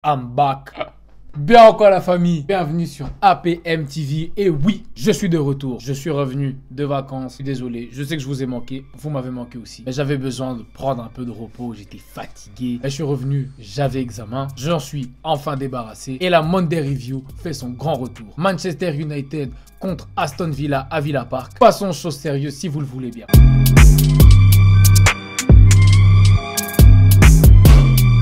I'm back. Bien encore la famille, bienvenue sur APM TV. Et oui, je suis de retour, je suis revenu de vacances. Je suis désolé, je sais que je vous ai manqué, vous m'avez manqué aussi. Mais j'avais besoin de prendre un peu de repos, j'étais fatigué. Et je suis revenu, j'avais examen, j'en suis enfin débarrassé. Et la Monday Review fait son grand retour. Manchester United contre Aston Villa à Villa Park. Passons aux choses sérieuses si vous le voulez bien.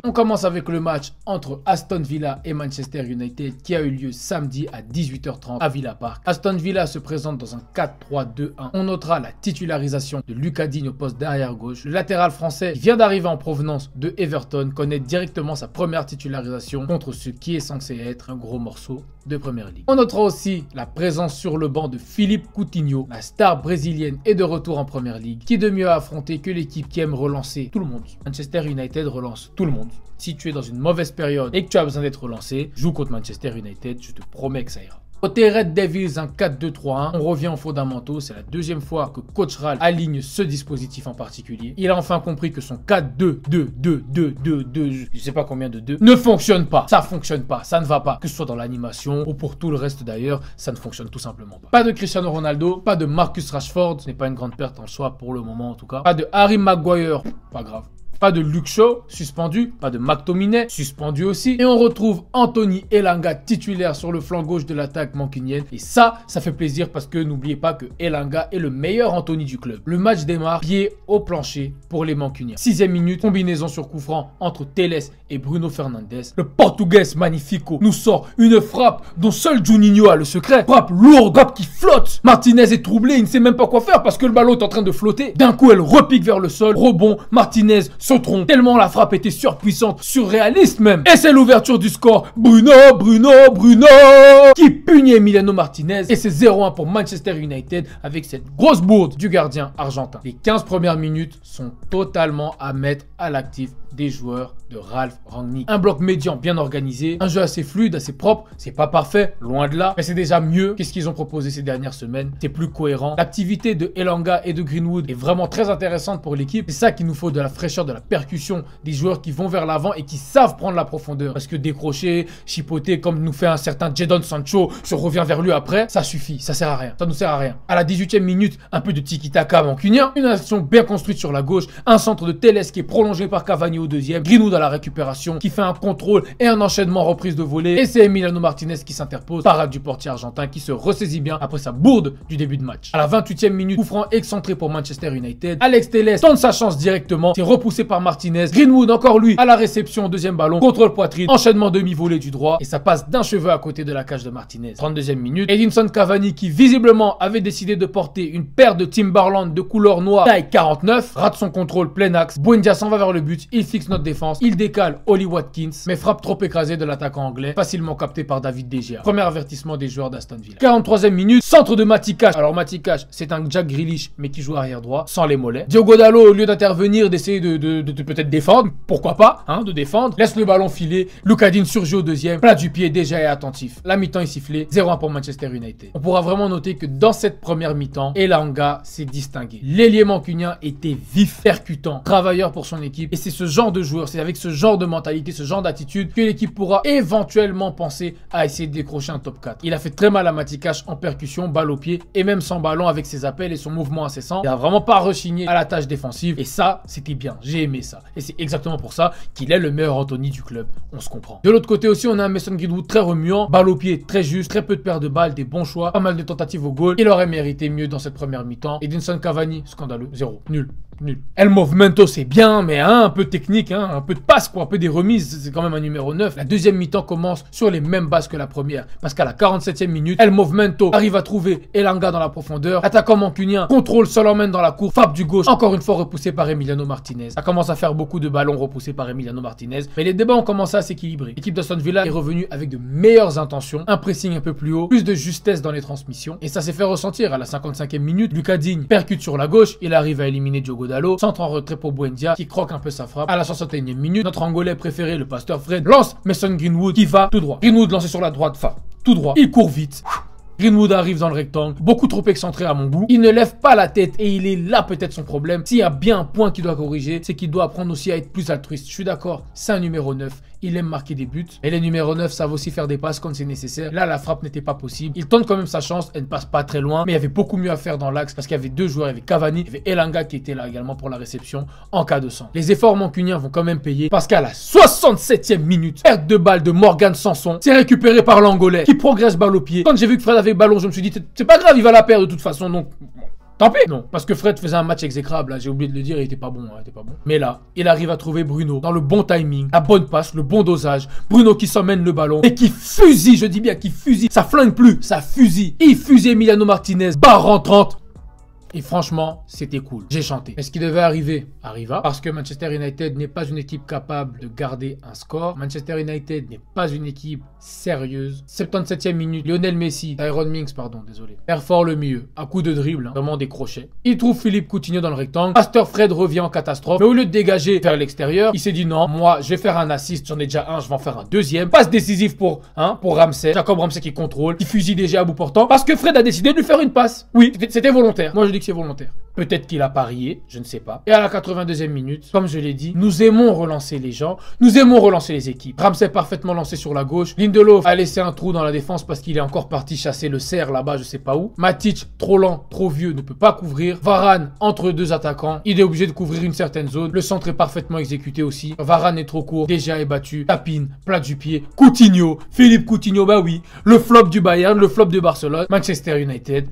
On commence avec le match entre Aston Villa et Manchester United qui a eu lieu samedi à 18h30 à Villa Park. Aston Villa se présente dans un 4-3-2-1. On notera la titularisation de Lucas Digne au poste d'arrière gauche. Le latéral français qui vient d'arriver en provenance de Everton connaît directement sa première titularisation contre ce qui est censé être un gros morceau de Première Ligue. On notera aussi la présence sur le banc de Philippe Coutinho, la star brésilienne est de retour en Première Ligue. Qui de mieux à affronter que l'équipe qui aime relancer tout le monde. Manchester United relance tout le monde. Si tu es dans une mauvaise période et que tu as besoin d'être relancé, joue contre Manchester United, je te promets que ça ira. Côté Red Devils, un 4-2-3-1, on revient aux fondamentaux, c'est la deuxième fois que Coach Ralph aligne ce dispositif en particulier. Il a enfin compris que son 4-2-2-2-2-2-2, je sais pas combien de 2, ne fonctionne pas, ça fonctionne pas, ça ne va pas, que ce soit dans l'animation ou pour tout le reste d'ailleurs, ça ne fonctionne tout simplement pas. Pas de Cristiano Ronaldo, pas de Marcus Rashford, ce n'est pas une grande perte en soi pour le moment en tout cas, pas de Harry Maguire, pas grave. Pas de Luke Shaw, suspendu. Pas de McTominay, suspendu aussi. Et on retrouve Anthony Elanga titulaire sur le flanc gauche de l'attaque mancunienne. Et ça fait plaisir parce que n'oubliez pas que Elanga est le meilleur Anthony du club. Le match démarre, pied au plancher pour les mancuniens. 6e minute, combinaison sur coup franc entre Teles et Bruno Fernandes. Le Portugais Magnifico nous sort une frappe dont seul Juninho a le secret. Frappe lourde, frappe qui flotte. Martinez est troublé, il ne sait même pas quoi faire parce que le ballon est en train de flotter. D'un coup, elle repique vers le sol. Rebond, Martinez se trompe, tellement la frappe était surpuissante, surréaliste même. Et c'est l'ouverture du score. Bruno qui punit Emiliano Martinez. Et c'est 0-1 pour Manchester United avec cette grosse bourde du gardien argentin. Les 15 premières minutes sont totalement à mettre à l'actif des joueurs de Ralph Rangnick. Un bloc médian bien organisé, un jeu assez fluide, assez propre. C'est pas parfait, loin de là, mais c'est déjà mieux qu'est-ce qu'ils ont proposé ces dernières semaines. C'est plus cohérent. L'activité de Elanga et de Greenwood est vraiment très intéressante pour l'équipe. C'est ça qu'il nous faut, de la fraîcheur, de la percussion, des joueurs qui vont vers l'avant et qui savent prendre la profondeur. Parce que décrocher, chipoter comme nous fait un certain Jadon Sancho, je reviens vers lui après, ça suffit, ça sert à rien. Ça nous sert à rien. À la 18e minute, un peu de tiki-taka mancunien, une action bien construite sur la gauche, un centre de Teles qui est prolongé par Cavani au deuxième, Greenwood à la récupération, qui fait un contrôle et un enchaînement reprise de volée. Et c'est Emiliano Martinez qui s'interpose, parade du portier argentin qui se ressaisit bien après sa bourde du début de match. À la 28e minute, coup franc excentré pour Manchester United. Alex Teles tente sa chance directement, c'est repoussé par Martinez. Greenwood encore lui à la réception, deuxième ballon, contrôle poitrine, enchaînement demi-volée du droit et ça passe d'un cheveu à côté de la cage de Martinez. 32e minute, Edinson Cavani qui visiblement avait décidé de porter une paire de Timberland de couleur noire taille 49, rate son contrôle plein axe. Buendia s'en va vers le but, il fixe notre défense, il décale Oli Watkins, mais frappe trop écrasée de l'attaquant anglais, facilement capté par David De Gea. Premier avertissement des joueurs d'Aston Villa. 43e minute, centre de Matikash. Alors Matikash, c'est un Jack Grealish, mais qui joue arrière droit, sans les mollets. Diogo Dalot, au lieu d'intervenir, d'essayer de peut-être défendre, pourquoi pas, hein, de défendre, laisse le ballon filer. Lucas Digne surgit au deuxième, plat du pied, déjà est attentif. La mi-temps est sifflée, 0-1 pour Manchester United. On pourra vraiment noter que dans cette première mi-temps, Elanga s'est distingué. L'ailier mancunien était vif, percutant, travailleur pour son équipe, et c'est ce genre de joueur, c'est avec ce genre de mentalité, ce genre d'attitude que l'équipe pourra éventuellement penser à essayer de décrocher un top 4. Il a fait très mal à Matikash en percussion, balle au pied, et même sans ballon avec ses appels et son mouvement incessant. Il a vraiment pas rechigné à la tâche défensive, et ça, c'était bien, j'ai aimé ça. Et c'est exactement pour ça qu'il est le meilleur Anthony du club, on se comprend. De l'autre côté aussi, on a un Mason Greenwood très remuant, balle au pied très juste, très peu de paires de balles, des bons choix, pas mal de tentatives au goal. Il aurait mérité mieux dans cette première mi-temps. Edinson Cavani, scandaleux, 0, nul. Nul. El Movimento c'est bien, mais hein, un peu technique, hein, un peu de passe, quoi, un peu des remises, c'est quand même un numéro 9. La deuxième mi-temps commence sur les mêmes bases que la première, parce qu'à la 47e minute, El Movimento arrive à trouver Elanga dans la profondeur, attaquant mancunien, contrôle seul en main dans la cour, frappe du gauche, encore une fois repoussé par Emiliano Martinez. Ça commence à faire beaucoup de ballons repoussés par Emiliano Martinez, mais les débats ont commencé à s'équilibrer. L'équipe d'Aston Villa est revenue avec de meilleures intentions, un pressing un peu plus haut, plus de justesse dans les transmissions, et ça s'est fait ressentir à la 55e minute. Lucas Digne percute sur la gauche, il arrive à éliminer Diogo Dalot, centre en retrait pour Buendia qui croque un peu sa frappe. À la 61e minute, notre Angolais préféré, le pasteur Fred, lance Mason Greenwood qui va tout droit. Greenwood lancé sur la droite, tout droit. Il court vite. Greenwood arrive dans le rectangle, beaucoup trop excentré à mon goût. Il ne lève pas la tête et il est là peut-être son problème. S'il y a bien un point qu'il doit corriger, c'est qu'il doit apprendre aussi à être plus altruiste. Je suis d'accord, c'est un numéro 9. Il aime marquer des buts. Et les numéros 9 savent aussi faire des passes quand c'est nécessaire. Là, la frappe n'était pas possible. Il tente quand même sa chance. Elle ne passe pas très loin. Mais il y avait beaucoup mieux à faire dans l'axe parce qu'il y avait deux joueurs. Il y avait Cavani, il y avait Elanga qui était là également pour la réception en cas de sang. Les efforts mancuniens vont quand même payer parce qu'à la 67e minute, perte de balle de Morgan Sanson, c'est récupéré par l'Angolais qui progresse balle au pied. Quand j'ai vu que Fred avait le ballon, je me suis dit, c'est pas grave, il va la perdre de toute façon. Donc, tant pis. Non, parce que Fred faisait un match exécrable, j'ai oublié de le dire, il était pas bon, il était pas bon. Mais là, il arrive à trouver Bruno dans le bon timing, la bonne passe, le bon dosage. Bruno qui s'emmène le ballon et qui fusille, je dis bien qui fusille. Ça flingue plus, ça fusille. Il fusille Emiliano Martinez, barre rentrante. Et franchement, c'était cool. J'ai chanté. Mais ce qui devait arriver, arriva. Parce que Manchester United n'est pas une équipe capable de garder un score. Manchester United n'est pas une équipe sérieuse. 77e minute, Lionel Messi, Tyrone Mings, pardon, désolé, perfore le milieu. À coup de dribble, vraiment des crochets. Il trouve Philippe Coutinho dans le rectangle. Pasteur Fred revient en catastrophe. Mais au lieu de dégager vers l'extérieur, il s'est dit non, moi, je vais faire un assist. J'en ai déjà un, je vais en faire un deuxième. Passe décisif pour Ramsey. Jacob Ramsey qui contrôle, qui fusille déjà à bout portant. Parce que Fred a décidé de lui faire une passe. Oui, c'était volontaire. Moi, je dis que c'est volontaire. Peut-être qu'il a parié, je ne sais pas. Et à la 82e minute, comme je l'ai dit, nous aimons relancer les gens, nous aimons relancer les équipes. Ramsey parfaitement lancé sur la gauche. Lindelof a laissé un trou dans la défense parce qu'il est encore parti chasser le cerf là-bas, je sais pas où. Matic, trop lent, trop vieux, ne peut pas couvrir. Varane, entre deux attaquants, il est obligé de couvrir une certaine zone. Le centre est parfaitement exécuté aussi. Varane est trop court, déjà est battu. Tapine, plat du pied. Coutinho, Philippe Coutinho, bah oui. Le flop du Bayern, le flop de Barcelone. Manchester United.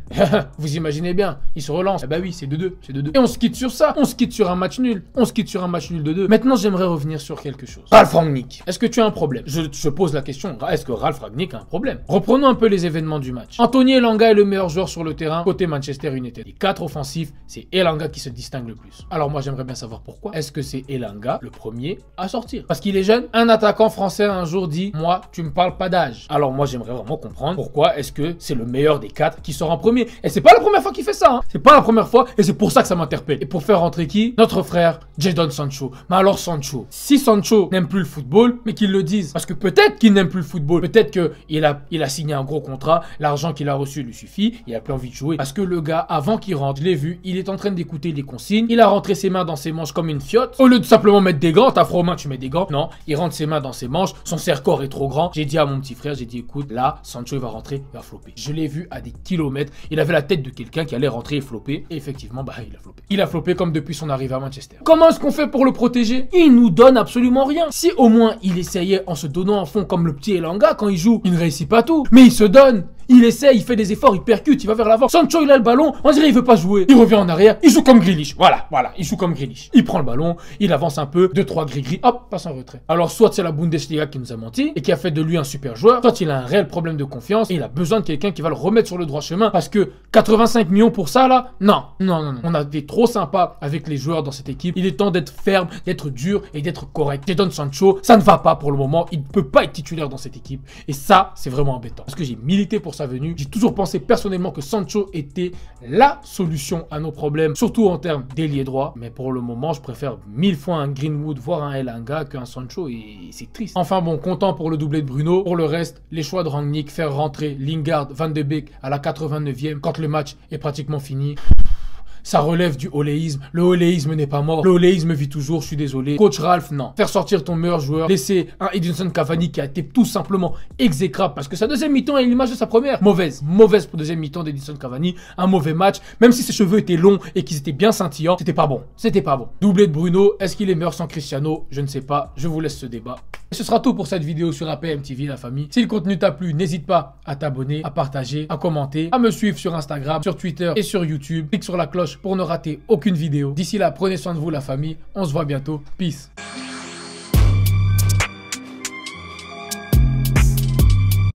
Vous imaginez bien, il se relance. Eh bah oui, c'est 2-2, c'est 2-2. Et on se quitte sur ça. On se quitte sur un match nul. On se quitte sur un match nul de 2. Maintenant, j'aimerais revenir sur quelque chose. Ralf Rangnick, est-ce que tu as un problème? Je pose la question. Est-ce que Ralf Rangnick a un problème? Reprenons un peu les événements du match. Anthony Elanga est le meilleur joueur sur le terrain côté Manchester United. Les 4 offensifs, c'est Elanga qui se distingue le plus. Alors moi, j'aimerais bien savoir pourquoi. Est-ce que c'est Elanga le premier à sortir? Parce qu'il est jeune. Un attaquant français un jour dit, moi, tu me parles pas d'âge. Alors moi, j'aimerais vraiment comprendre pourquoi est-ce que c'est le meilleur des 4 qui sort en premier. Et c'est pas la première fois qu'il fait ça. Hein. C'est pas la première fois et c'est pour ça que ça m'interpelle. Et pour faire rentrer qui? Notre frère Jadon Sancho. Mais alors Sancho, si Sancho n'aime plus le football, mais qu'il le dise. Parce que peut-être qu'il n'aime plus le football. Peut-être qu'il a signé un gros contrat. L'argent qu'il a reçu lui suffit. Il a plus envie de jouer. Parce que le gars, avant qu'il rentre, je l'ai vu, il est en train d'écouter les consignes. Il a rentré ses mains dans ses manches comme une fiotte. Au lieu de simplement mettre des gants, t'as froid aux mains, tu mets des gants. Non, il rentre ses mains dans ses manches. Son serre-corps est trop grand. J'ai dit à mon petit frère, j'ai dit écoute, là, Sancho il va rentrer, il va flopper. Je l'ai vu à des kilomètres. Il avait la tête de quelqu'un qui allait rentrer et flopper. Et effectivement, bah il a floppé. Il a floppé comme depuis son arrivée à Manchester. Comment est-ce qu'on fait pour le protéger? Il nous donne absolument rien. Si au moins il essayait en se donnant à fond comme le petit Elanga quand il joue, il ne réussit pas tout. Mais il se donne. Il essaie, il fait des efforts, il percute, il va vers l'avant. Sancho, il a le ballon, on dirait il veut pas jouer. Il revient en arrière, il joue comme Grealish. Voilà, il joue comme Grealish. Il prend le ballon, il avance un peu, 2-3 gris-gris, hop, passe en retrait. Alors soit c'est la Bundesliga qui nous a menti et qui a fait de lui un super joueur, soit il a un réel problème de confiance et il a besoin de quelqu'un qui va le remettre sur le droit chemin parce que 85 millions pour ça là, non. On a été trop sympa avec les joueurs dans cette équipe. Il est temps d'être ferme, d'être dur et d'être correct. Jadon Sancho, ça ne va pas pour le moment, il ne peut pas être titulaire dans cette équipe et ça, c'est vraiment embêtant parce que j'ai milité pour sa venue. J'ai toujours pensé personnellement que Sancho était la solution à nos problèmes, surtout en termes d'ailier droit. Mais pour le moment, je préfère 1000 fois un Greenwood, voire un Elanga qu'un Sancho et c'est triste. Enfin bon, content pour le doublé de Bruno. Pour le reste, les choix de Rangnick, faire rentrer Lingard, Van de Beek à la 89e quand le match est pratiquement fini. Ça relève du oléisme. Le oléisme n'est pas mort. Le oléisme vit toujours, je suis désolé. Coach Ralph, non. Faire sortir ton meilleur joueur. Laisser un Edinson Cavani qui a été tout simplement exécrable parce que sa deuxième mi-temps est l'image de sa première. Mauvaise pour deuxième mi-temps d'Edinson Cavani. Un mauvais match. Même si ses cheveux étaient longs et qu'ils étaient bien scintillants, c'était pas bon. C'était pas bon. Doublé de Bruno. Est-ce qu'il est meilleur sans Cristiano? Je ne sais pas. Je vous laisse ce débat. Et ce sera tout pour cette vidéo sur APM TV, la famille. Si le contenu t'a plu, n'hésite pas à t'abonner, à partager, à commenter, à me suivre sur Instagram, sur Twitter et sur YouTube. Clique sur la cloche pour ne rater aucune vidéo. D'ici là, prenez soin de vous, la famille. On se voit bientôt. Peace.